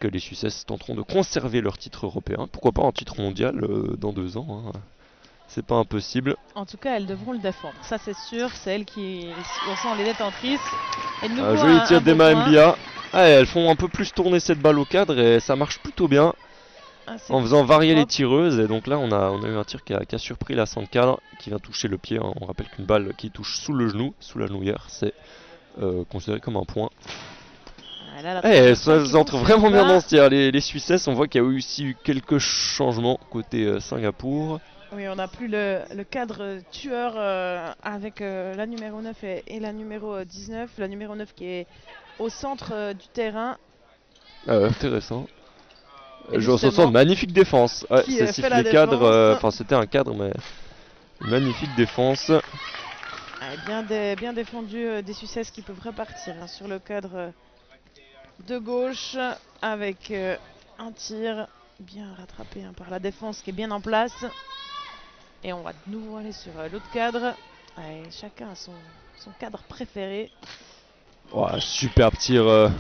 que les Suisses tenteront de conserver leur titre européen. Pourquoi pas un titre mondial dans 2 ans hein. C'est pas impossible. En tout cas, elles devront le défendre. Ça, c'est sûr. C'est elles qui sont les détentrices. Joli tir d'Emma Mbia. Elles font un peu plus tourner cette balle au cadre et ça marche plutôt bien. En faisant varier les tireuses. Et donc là, on a eu un tir qui a surpris la centre cadre, qui vient toucher le pied. On rappelle qu'une balle qui touche sous le genou, sous la genouillère, c'est considéré comme un point. Ça entre vraiment bien dans ce tir. Les Suisses, on voit qu'il y a aussi eu quelques changements côté Singapour. Oui, on n'a plus le cadre tueur avec la numéro 9 et la numéro 19. La numéro 9 qui est au centre du terrain. Intéressant. Joueur 60, magnifique défense. Ouais, c'est sifflé cadre. Enfin, c'était un cadre, mais magnifique défense. Bien défendu des Suisses qui peuvent repartir sur le cadre de gauche avec un tir bien rattrapé par la défense qui est bien en place. Et on va de nouveau aller sur l'autre cadre. Et chacun a son cadre préféré. Ouais, superbe tir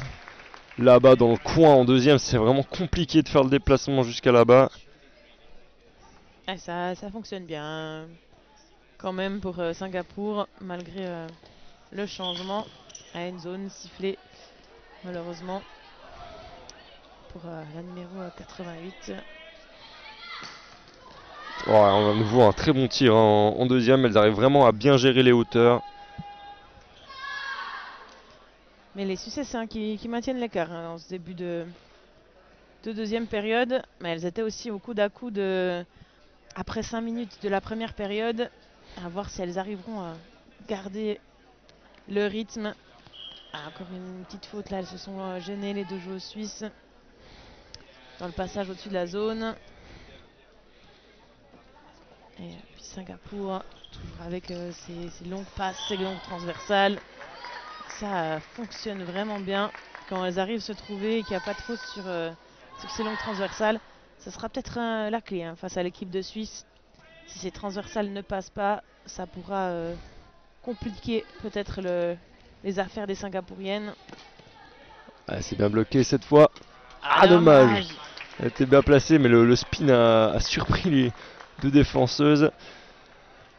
là-bas dans le coin en deuxième. C'est vraiment compliqué de faire le déplacement jusqu'à là-bas. Ça fonctionne bien quand même pour Singapour, malgré le changement à une zone sifflée, malheureusement, pour la numéro 88. Ouais, on a à nouveau un très bon tir en deuxième. Elles arrivent vraiment à bien gérer les hauteurs. Mais les Suisses qui maintiennent l'écart dans ce début de deuxième période. Mais elles étaient aussi au coude à coude après 5 minutes de la première période. À voir si elles arriveront à garder le rythme. Encore une petite faute là, elles se sont gênées les deux joueuses suisses dans le passage au-dessus de la zone. Et puis Singapour, toujours avec ses longues passes, ses longues transversales. Ça fonctionne vraiment bien quand elles arrivent à se trouver et qu'il n'y a pas de faute sur ces longues transversales. Ça sera peut-être la clé face à l'équipe de Suisse. Si ces transversales ne passent pas, ça pourra compliquer peut-être les affaires des Singapouriennes. Ah, c'est bien bloqué cette fois. Ah, dommage. Elle était bien placée, mais le spin a surpris les deux défenseuses.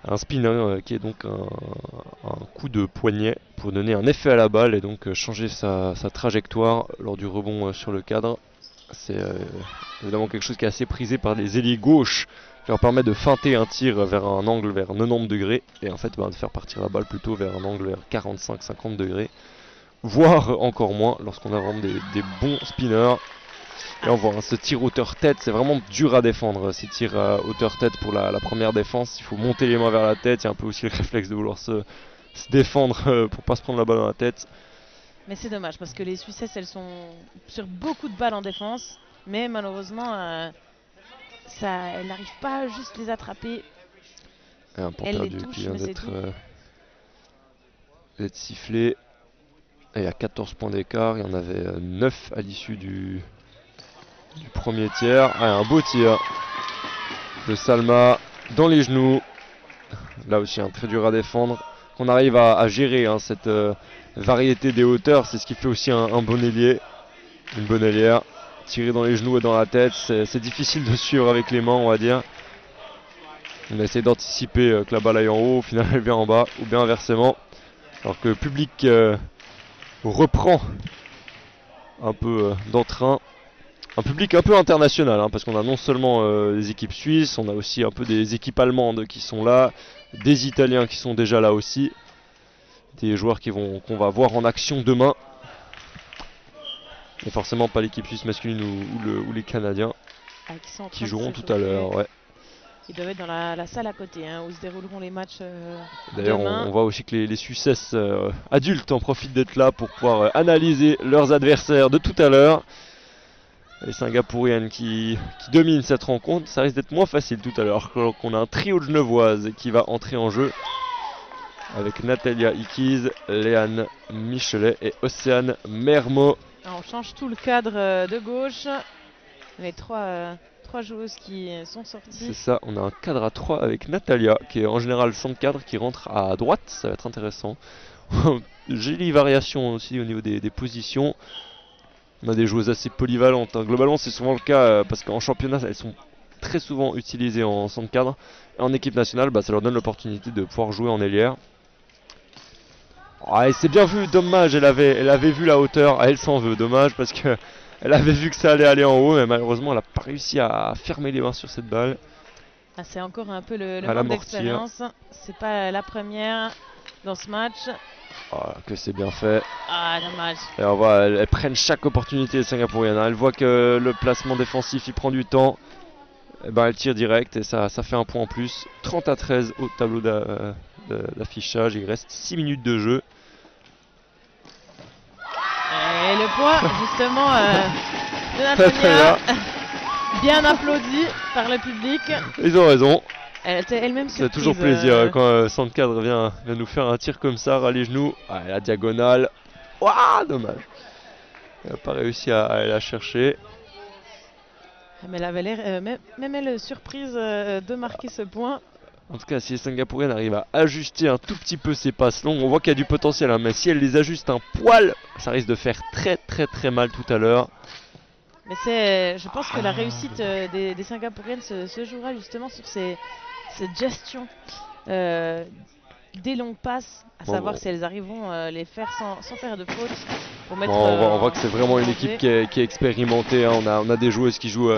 Un spin qui est donc un coup de poignet pour donner un effet à la balle et donc changer sa trajectoire lors du rebond sur le cadre. C'est évidemment quelque chose qui est assez prisé par les ailiers gauches, qui leur permet de feinter un tir vers un angle vers 90 degrés et en fait de faire partir la balle plutôt vers un angle vers 45-50 degrés, voire encore moins lorsqu'on a vraiment des bons spinners. Et on voit ce tir hauteur-tête, c'est vraiment dur à défendre, ces tirs à hauteur-tête pour la première défense. Il faut monter les mains vers la tête, il y a un peu aussi le réflexe de vouloir se défendre pour pas se prendre la balle dans la tête. Mais c'est dommage parce que les Suissesses, elles sont sur beaucoup de balles en défense, mais malheureusement, elles n'arrivent pas à juste les attraper. Et un point perdu qui vient d'être sifflé. Et il y a 14 points d'écart, il y en avait 9 à l'issue du premier tiers. Ah, un beau tir de Salma dans les genoux. Là aussi, très dur à défendre. Qu'on arrive à gérer cette variété des hauteurs, c'est ce qui fait aussi un bon ailier, une bonne ailière. Tirer dans les genoux et dans la tête, c'est difficile de suivre avec les mains, on va dire. On essaie d'anticiper que la balle aille en haut, au final elle vient en bas, ou bien inversement. Alors que le public reprend un peu d'entrain. Un public un peu international, parce qu'on a non seulement des équipes suisses, on a aussi un peu des équipes allemandes qui sont là, des Italiens qui sont déjà là aussi, des joueurs qu'on va voir en action demain. Et forcément pas l'équipe suisse masculine ou les Canadiens qui joueront tout à l'heure. Ouais. Ils doivent être dans la salle à côté où se dérouleront les matchs. D'ailleurs on voit aussi que les Suissesses adultes en profitent d'être là pour pouvoir analyser leurs adversaires de tout à l'heure. Les Singapouriennes qui dominent cette rencontre, ça risque d'être moins facile tout à l'heure, alors qu'on a un trio de Genevoises qui va entrer en jeu avec Natalia Ikiz, Léane Michelet et Océane Mermo. Alors on change tout le cadre de gauche, les trois joueuses qui sont sorties. C'est ça, on a un cadre à 3 avec Natalia qui est en général centre cadre qui rentre à droite, ça va être intéressant. Jolie variation aussi au niveau des positions. On a des joueuses assez polyvalentes. Globalement, c'est souvent le cas parce qu'en championnat, elles sont très souvent utilisées en centre cadre. Et en équipe nationale, ça leur donne l'opportunité de pouvoir jouer en ailière. Ah, et c'est bien vu, dommage, elle avait vu la hauteur. Elle s'en veut, dommage parce que elle avait vu que ça allait aller en haut. Mais malheureusement, elle n'a pas réussi à fermer les mains sur cette balle. Ah, c'est encore un peu le manque d'expérience. C'est pas la première dans ce match. Oh, que c'est bien fait. Ah, dommage. Et on voit, elles prennent chaque opportunité les Singapouriennes. Elles voient que le placement défensif il prend du temps. Et elles tirent direct et ça fait un point en plus. 30-13 au tableau d'affichage. Il reste 6 minutes de jeu. Et le point justement de Natalia. Bien applaudi par le public. Ils ont raison. Elle était elle-même surprise. C'est toujours plaisir quand centre cadre vient nous faire un tir comme ça, ras les genoux. Ah, la diagonale. Ouah, dommage. Elle n'a pas réussi à la chercher. Mais elle avait l'air, même elle, surprise de marquer ce point. En tout cas, si les Singapouriennes arrivent à ajuster un tout petit peu ses passes longues, on voit qu'il y a du potentiel. Mais si elles les ajustent un poil, ça risque de faire très mal tout à l'heure. Mais je pense que la réussite des Singapouriennes se jouera justement sur cette gestion des longues passes, à savoir si elles arriveront à les faire sans faire de faute. On voit que c'est vraiment une équipe qui est expérimentée. On a des joueuses qui jouent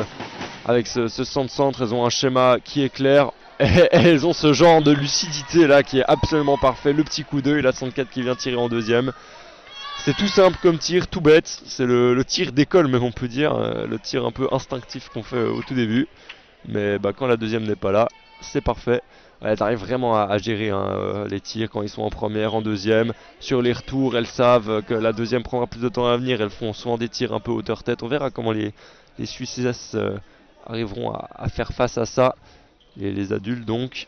avec ce centre-centre. Elles ont un schéma qui est clair. Et elles ont ce genre de lucidité là qui est absolument parfait. Le petit coup d'œil et la 104 qui vient tirer en deuxième. C'est tout simple comme tir, tout bête. C'est le tir d'école même on peut dire. Le tir un peu instinctif qu'on fait au tout début. Mais quand la deuxième n'est pas là, c'est parfait. Elles arrivent vraiment à gérer les tirs quand ils sont en première, en deuxième. Sur les retours, elles savent que la deuxième prendra plus de temps à venir. Elles font souvent des tirs un peu hauteur-tête. On verra comment les Suissesses arriveront à faire face à ça. Et les adultes donc.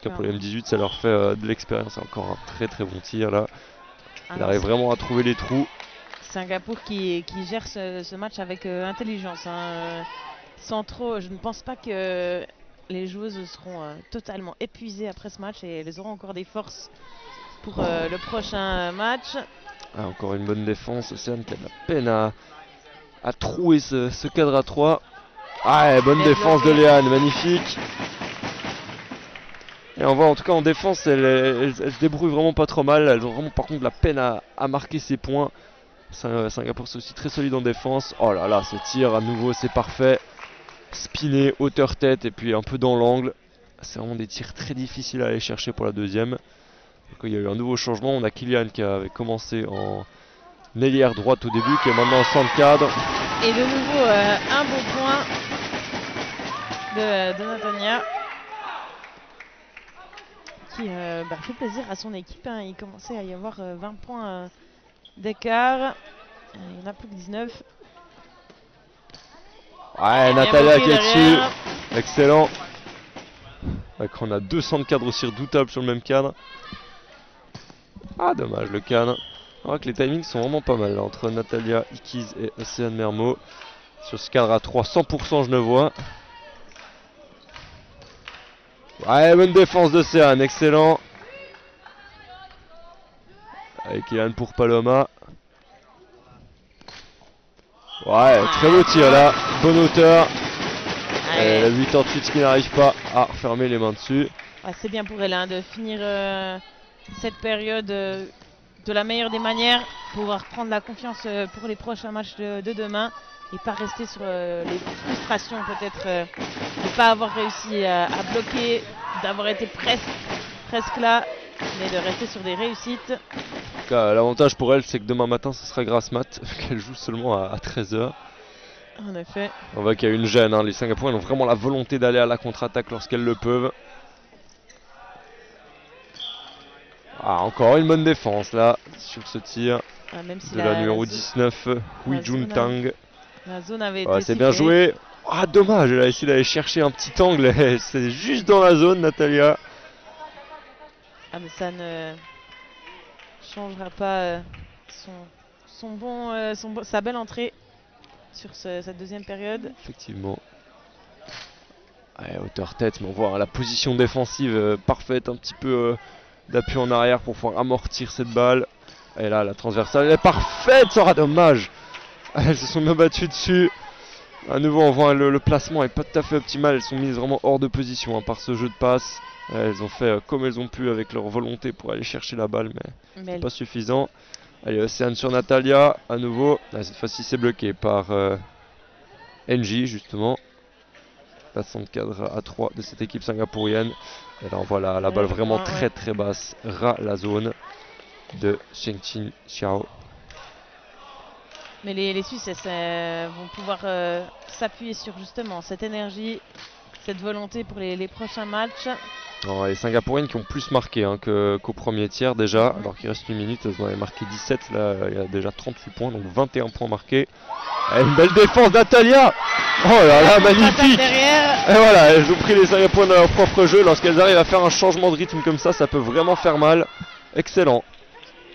Pour les M18, ça leur fait de l'expérience. Encore un très bon tir là. Elle arrive vraiment à trouver les trous. Singapour qui gère ce match avec intelligence. Sans trop, je ne pense pas que les joueuses seront totalement épuisées après ce match et elles auront encore des forces pour le prochain match. Ah, encore une bonne défense. Océane qui a de la peine à trouer ce cadre à 3. Ah, bonne Bien défense bloqué. de Léane, magnifique. Et on voit en tout cas en défense, elles se débrouillent vraiment pas trop mal. Elles ont vraiment par contre de la peine à marquer ses points. Singapour c'est aussi très solide en défense. Oh là là, ce tir à nouveau c'est parfait. Spiné, hauteur tête et puis un peu dans l'angle. C'est vraiment des tirs très difficiles à aller chercher pour la deuxième. Donc, il y a eu un nouveau changement. On a Kylian qui avait commencé en ailière droite au début, qui est maintenant en centre cadre. Et de nouveau, un beau point de Natania. Qui fait plaisir à son équipe. Hein. Il commençait à y avoir 20 points d'écart. Il y en a plus que 19. Ouais, Bien Natalia bloqué qui est dessus. derrière. Excellent. Donc on a 2 centres cadres aussi redoutables sur le même cadre. Ah, dommage le cadre. On voit que les timings sont vraiment pas mal là, entre Natalia, Ikiz et Océane Mermot. Sur ce cadre à 3, 100% Genevois. Ouais, bonne défense d'Océane, excellent. Avec Kylian pour Paloma. Ouais, très beau tir là, bonne hauteur. Et la 88 qui n'arrive pas à fermer les mains dessus. Ouais, c'est bien pour elle hein, de finir cette période de la meilleure des manières, pouvoir prendre la confiance pour les prochains matchs de demain et pas rester sur les frustrations peut-être de ne pas avoir réussi à bloquer, d'avoir été presque là, mais de rester sur des réussites. En tout cas, l'avantage pour elle, c'est que demain matin, ce sera grasse mat, qu'elle joue seulement à 13h. En effet. On voit qu'il y a une gêne, hein. Les Singapouriennes ont vraiment la volonté d'aller à la contre-attaque lorsqu'elles le peuvent. Ah, encore une bonne défense là, sur ce tir Même si de la numéro 19, Hui Juntang. La zone avait Ouais, été c'est bien joué. Ah, dommage, elle a essayé d'aller chercher un petit angle, c'est juste dans la zone, Natalia. Ah, mais ça ne changera pas sa belle entrée sur cette deuxième période. Effectivement. Ouais, hauteur tête, mais on voit hein, la position défensive parfaite, un petit peu d'appui en arrière pour pouvoir amortir cette balle. Et là, la transversale, elle est parfaite, ça sera dommage. Elles se sont bien battues dessus. À nouveau, on voit le placement est pas tout à fait optimal. Elles sont mises vraiment hors de position hein, par ce jeu de passe. Elles ont fait comme elles ont pu avec leur volonté pour aller chercher la balle, mais c'est pas suffisant. Allez, Océane sur Natalia, à nouveau. Là, cette fois-ci, c'est bloqué par NJ, justement. La centre cadre à 3 de cette équipe singapourienne. Et là, on voit la balle vraiment très basse. Ras la zone de Shengqin Xiao. Mais les Suisses vont pouvoir s'appuyer sur justement cette énergie, cette volonté pour les prochains matchs. Alors, les Singapouriennes qui ont plus marqué hein, qu'au premier tiers déjà, alors qu'il reste une minute, elles en avaient marqué 17, là il y a déjà 38 points, donc 21 points marqués. Et une belle défense d'Natalia. Oh là là, magnifique. Et voilà, elles ont pris les Singapouriennes dans leur propre jeu, lorsqu'elles arrivent à faire un changement de rythme comme ça peut vraiment faire mal. Excellent,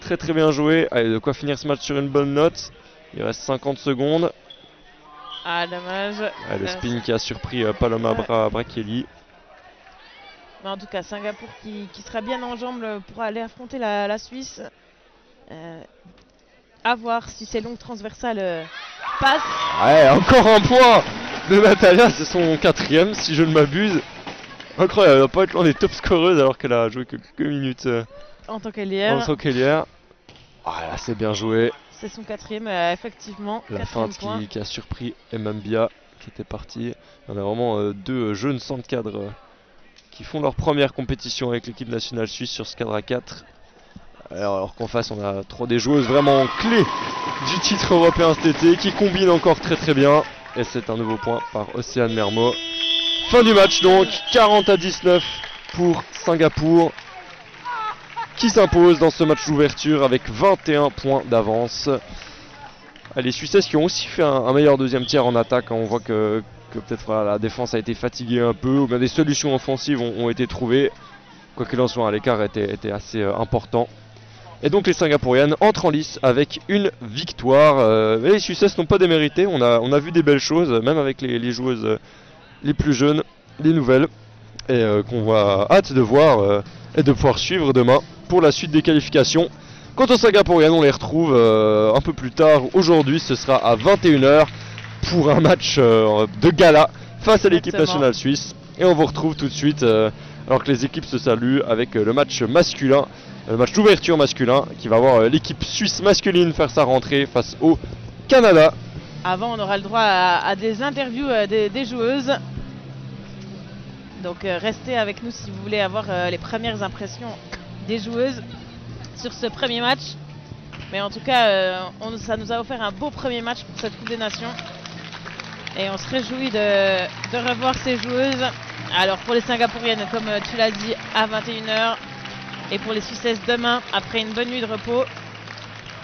très bien joué. Allez, de quoi finir ce match sur une bonne note. Il reste 50 secondes. Ah, dommage. Ouais, le spin qui a surpris Paloma Brachielli. Mais en tout cas, Singapour qui sera bien en jambes pour aller affronter la Suisse. À voir si ces longues transversales passent. Ouais, encore un point de Natalia, c'est son 4ème si je ne m'abuse. Incroyable, elle va pas être loin des top scoreuses alors qu'elle a joué que quelques minutes en tant qu'ailière. Ah là, c'est bien joué. C'est son 4ème, effectivement. La feinte qui a surpris Emambia qui était parti. On a vraiment deux jeunes centres cadres qui font leur première compétition avec l'équipe nationale suisse sur ce cadre à 4. Alors qu'en face on a 3 des joueuses vraiment clés du titre européen cet été qui combinent encore très bien. Et c'est un nouveau point par Océane Mermot. Fin du match donc, 40-19 pour Singapour qui s'impose dans ce match d'ouverture avec 21 points d'avance. Les Suissesses qui ont aussi fait un meilleur deuxième tiers en attaque. On voit que peut-être voilà, la défense a été fatiguée un peu ou bien des solutions offensives ont été trouvées. Quoi qu'il en soit, l'écart était assez important. Et donc les Singapouriennes entrent en lice avec une victoire. Mais les Suissesses n'ont pas démérité. On a vu des belles choses, même avec les joueuses les plus jeunes, les nouvelles. Et qu'on va hâte de voir et de pouvoir suivre demain pour la suite des qualifications Quant aux Singapouriennes, on les retrouve un peu plus tard. Aujourd'hui, ce sera à 21 h pour un match de gala face à l'équipe nationale suisse. Et on vous retrouve tout de suite, alors que les équipes se saluent, avec le match masculin, le match d'ouverture masculin, qui va voir l'équipe suisse masculine faire sa rentrée face au Canada. Avant, on aura le droit à des interviews des joueuses. Donc restez avec nous si vous voulez avoir les premières impressions des joueuses sur ce premier match. Mais en tout cas, ça nous a offert un beau premier match pour cette Coupe des Nations. Et on se réjouit de revoir ces joueuses. Alors pour les Singapouriennes, comme tu l'as dit, à 21 h. Et pour les Suissesses demain, après une bonne nuit de repos.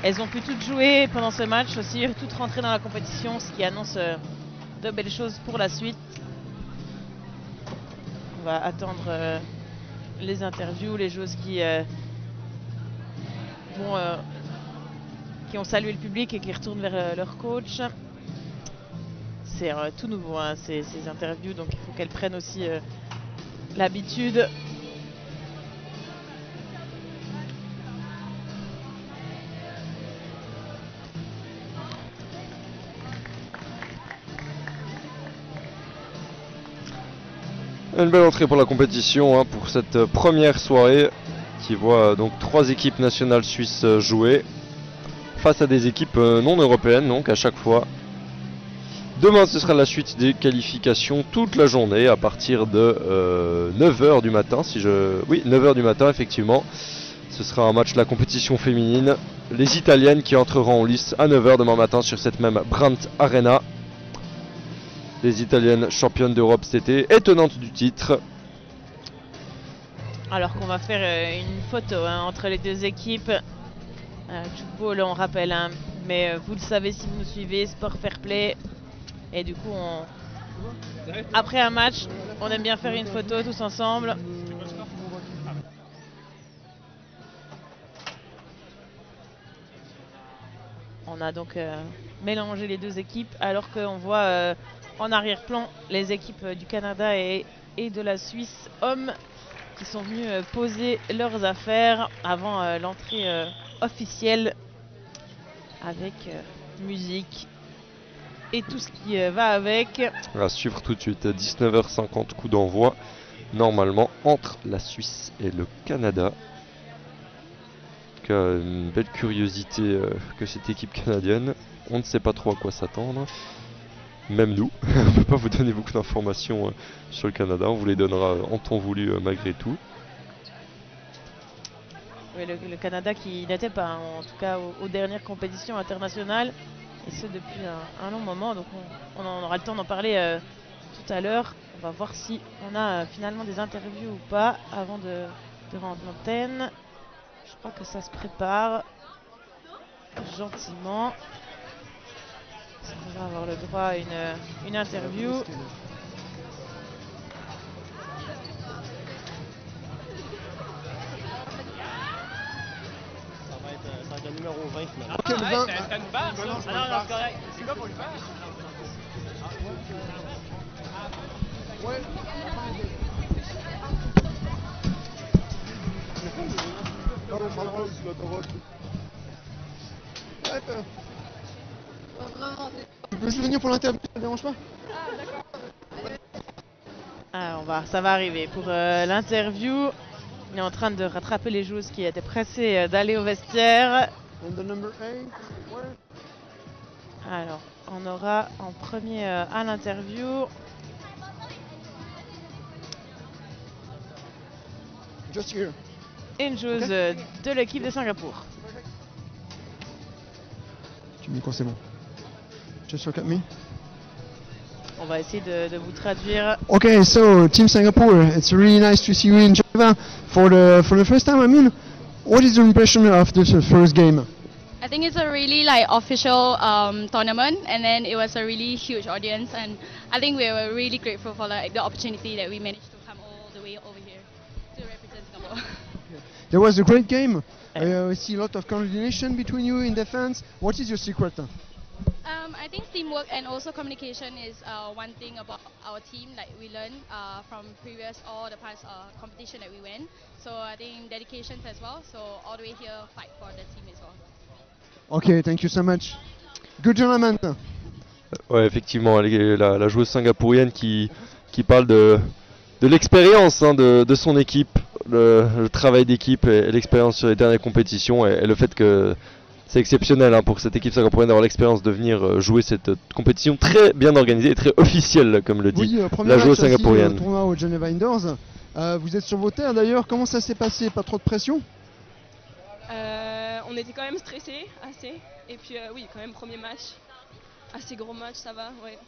Elles ont pu toutes jouer pendant ce match aussi, toutes rentrer dans la compétition, ce qui annonce de belles choses pour la suite. On va attendre les interviews, les joueuses qui ont salué le public et qui retournent vers leur coach. C'est tout nouveau, hein, ces interviews, donc il faut qu'elles prennent aussi l'habitude. Une belle entrée pour la compétition, hein, pour cette première soirée qui voit donc 3 équipes nationales suisses jouer face à des équipes non européennes, donc à chaque fois. Demain, ce sera la suite des qualifications toute la journée à partir de 9 h du matin. Oui, 9 h du matin, effectivement. Ce sera un match de la compétition féminine. Les Italiennes qui entreront en lice à 9 h demain matin sur cette même Brandt Arena. Les Italiennes championnes d'Europe cet été et tenantes du titre. Alors qu'on va faire une photo entre les deux équipes. Football, on rappelle, hein, mais vous le savez si vous nous suivez, Sport Fair Play. Et du coup, après un match, on aime bien faire une photo tous ensemble. On a donc mélangé les deux équipes, alors qu'on voit en arrière-plan les équipes du Canada et de la Suisse hommes qui sont venus poser leurs affaires avant l'entrée officielle avec musique et tout ce qui va avec. On va suivre tout de suite à 19 h 50, coup d'envoi normalement entre la Suisse et le Canada. Une belle curiosité que cette équipe canadienne. On ne sait pas trop à quoi s'attendre. Même nous, on ne peut pas vous donner beaucoup d'informations sur le Canada. On vous les donnera en temps voulu malgré tout. Oui, le Canada qui n'était pas, hein, en tout cas aux dernières compétitions internationales. Et ce depuis un long moment. Donc on aura le temps d'en parler tout à l'heure. On va voir si on a finalement des interviews ou pas avant de rendre l'antenne. Je crois que ça se prépare gentiment. On va avoir le droit à une interview. Ça va être le numéro 20 finalement. Ok, le 20. T'as une barre, ça? Ah non, c'est correct. C'est quoi pour le faire? Ouais. Tu peux juste venir pour l'interview, ça te dérange pas? Ah, ça va arriver pour l'interview. On est en train de rattraper les joueuses qui étaient pressées d'aller au vestiaire. And the number 8, ouais. Alors, on aura en premier à l'interview. Just here. Une joueuse de l'équipe de Singapour. Tu me dis quand c'est bon. Just look at me. On va essayer de vous traduire. Okay, so Team Singapore, it's really nice to see you in Geneva for the first time. I mean, what is your impression of this first game? I think it's a really official tournament, and then it was a really huge audience, and I think we were really grateful for the opportunity that we managed to come all the way over here to represent Singapore. There was a great game. I see a lot of coordination between you in defense. What is your secret? I think teamwork and also communication is one thing about our team. Like we learned from all the past competition that we went. So I think dedication as well. So all the way here, fight for the team as well. Okay, thank you so much. Good tournament. Ouais, effectivement, la joueuse singapourienne qui parle de l'expérience hein, de son équipe, le travail d'équipe et l'expérience sur les dernières compétitions et le fait que c'est exceptionnel hein, pour cette équipe singapourienne d'avoir l'expérience de venir jouer cette compétition très bien organisée et très officielle, comme le dit la joueuse singapourienne. Tournoi au Geneva Indoors. Vous êtes sur vos terres d'ailleurs, comment ça s'est passé? Pas trop de pression? On était quand même stressés, assez. Et puis oui, quand même premier match, assez gros match, ça va, ouais.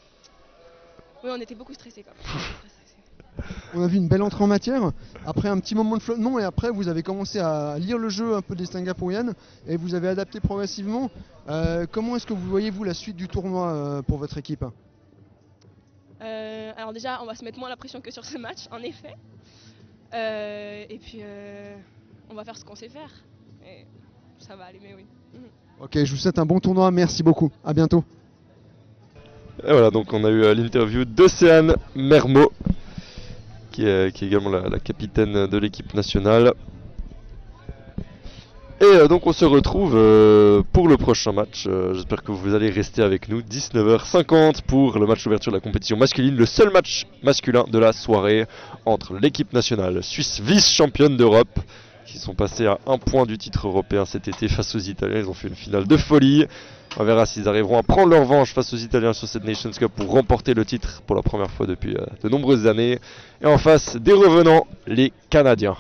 Oui, on était beaucoup stressés quand même. On a vu une belle entrée en matière, après un petit moment de flottement et après vous avez commencé à lire le jeu un peu des Singapouriennes et vous avez adapté progressivement. Comment est-ce que vous voyez-vous la suite du tournoi pour votre équipe? Alors déjà, on va se mettre moins la pression que sur ce match, en effet. Et puis, on va faire ce qu'on sait faire. Et ça va aller, mais oui. Ok, je vous souhaite un bon tournoi, merci beaucoup, à bientôt. Et voilà, donc on a eu l'interview d'Océane Mermot, qui est également la capitaine de l'équipe nationale. Et donc on se retrouve pour le prochain match. J'espère que vous allez rester avec nous. 19h50 pour le match d'ouverture de la compétition masculine. Le seul match masculin de la soirée entre l'équipe nationale suisse vice-championne d'Europe, qui sont passés à 1 point du titre européen cet été face aux Italiens. Ils ont fait une finale de folie. On verra s'ils arriveront à prendre leur revanche face aux Italiens sur cette Nations Cup pour remporter le titre pour la première fois depuis de nombreuses années. Et en face, des revenants, les Canadiens.